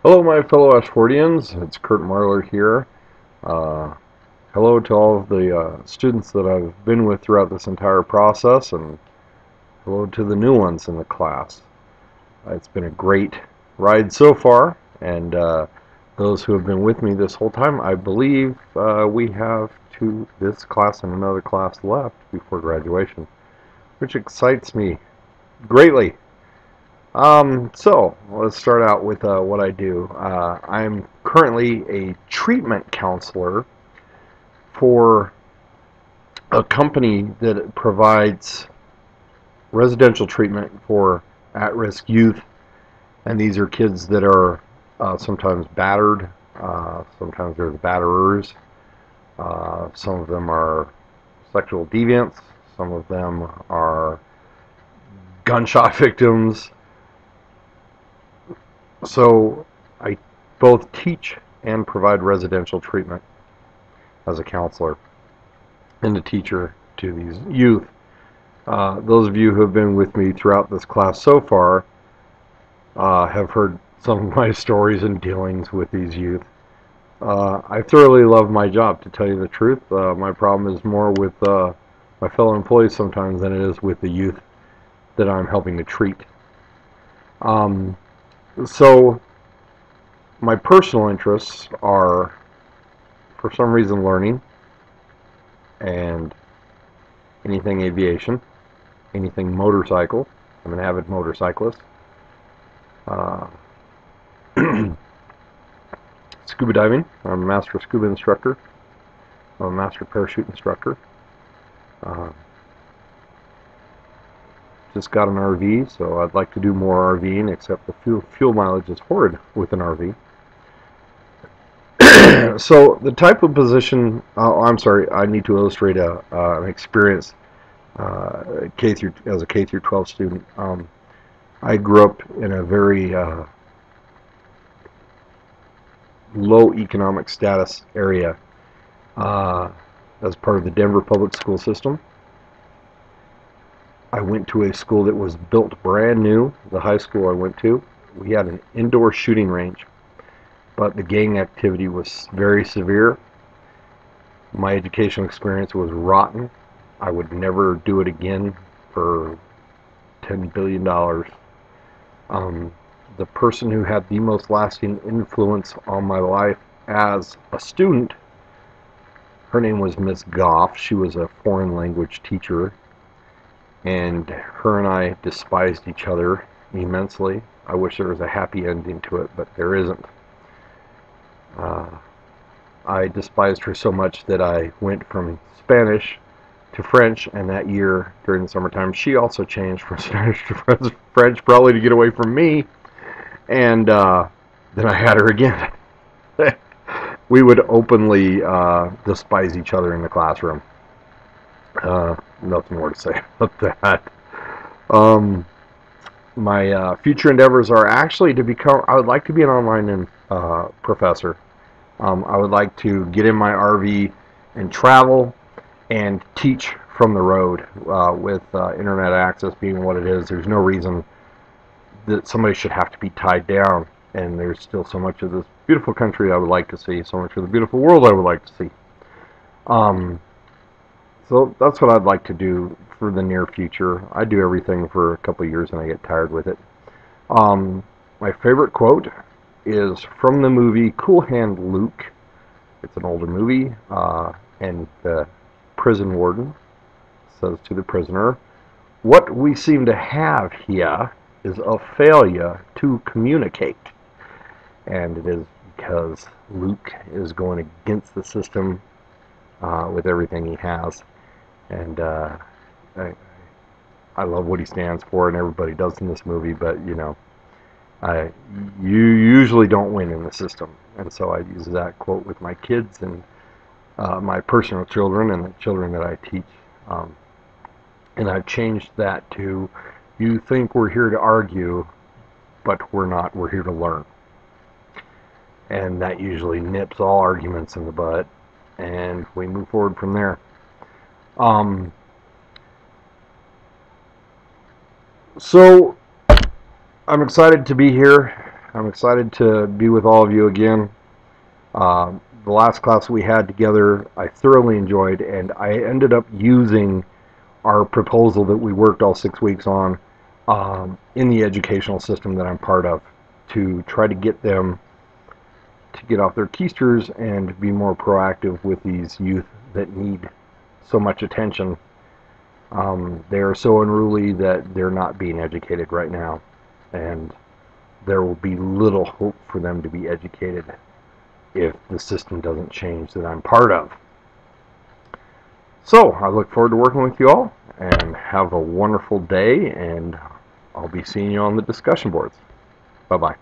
Hello, my fellow Ashfordians. It's Kurt Marler here. Uh, Hello to all of the students that I've been with throughout this entire process, and hello to the new ones in the class. It's been a great ride so far, and those who have been with me this whole time, I believe we have this class and another class left before graduation, which excites me greatly. So let's start out with what I do. I'm currently a treatment counselor for a company that provides residential treatment for at-risk youth, and these are kids that are sometimes battered, sometimes they're the batterers, some of them are sexual deviants, some of them are gunshot victims. So I both teach and provide residential treatment as a counselor and a teacher to these youth. Those of you who have been with me throughout this class so far have heard some of my stories and dealings with these youth. I thoroughly love my job, to tell you the truth. My problem is more with my fellow employees sometimes than it is with the youth that I'm helping to treat. So my personal interests are, for some reason, learning and anything aviation, anything motorcycle. I'm an avid motorcyclist. Scuba diving. I'm a master scuba instructor. I'm a master parachute instructor. Just got an RV, so I'd like to do more RVing, except the fuel mileage is horrid with an RV. So the type of position, I'm sorry, I need to illustrate an experience as a K through 12 student. I grew up in a very low economic status area as part of the Denver public school system. I went to a school that was built brand new, the high school I went to. We had an indoor shooting range, but the gang activity was very severe. My educational experience was rotten. I would never do it again for $10 billion. The person who had the most lasting influence on my life as a student, her name was Miss Goff. She was a foreign language teacher, and her and I despised each other immensely. I wish there was a happy ending to it, but there isn't. I despised her so much that I went from Spanish to French, and that year during the summertime she also changed from Spanish to French, probably to get away from me, and then I had her again. We would openly despise each other in the classroom. Nothing more to say about that. My future endeavors are actually to become, I would like to be an online professor. I would like to get in my RV and travel and teach from the road. With internet access being what it is, there's no reason that somebody should have to be tied down, and there's still so much of this beautiful country I would like to see, so much of the beautiful world I would like to see. So that's what I'd like to do for the near future. I do everything for a couple of years and I get tired with it. My favorite quote is from the movie Cool Hand Luke. It's an older movie, and the prison warden says to the prisoner, "What we seem to have here is a failure to communicate." And it is because Luke is going against the system with everything he has. And I love what he stands for, and everybody does in this movie, but you know, you usually don't win in the system. And so I use that quote with my kids and my personal children and the children that I teach. And I've changed that to, you think we're here to argue, but we're not, we're here to learn. And that usually nips all arguments in the bud, and we move forward from there. So I'm excited to be here. I'm excited to be with all of you again. The last class we had together I thoroughly enjoyed, and I ended up using our proposal that we worked all 6 weeks on in the educational system that I'm part of to try to get them to get off their keisters and be more proactive with these youth that need so much attention. They are so unruly that they're not being educated right now, and there will be little hope for them to be educated if the system doesn't change that I'm part of. So I look forward to working with you all, and have a wonderful day, and I'll be seeing you on the discussion boards. Bye-bye.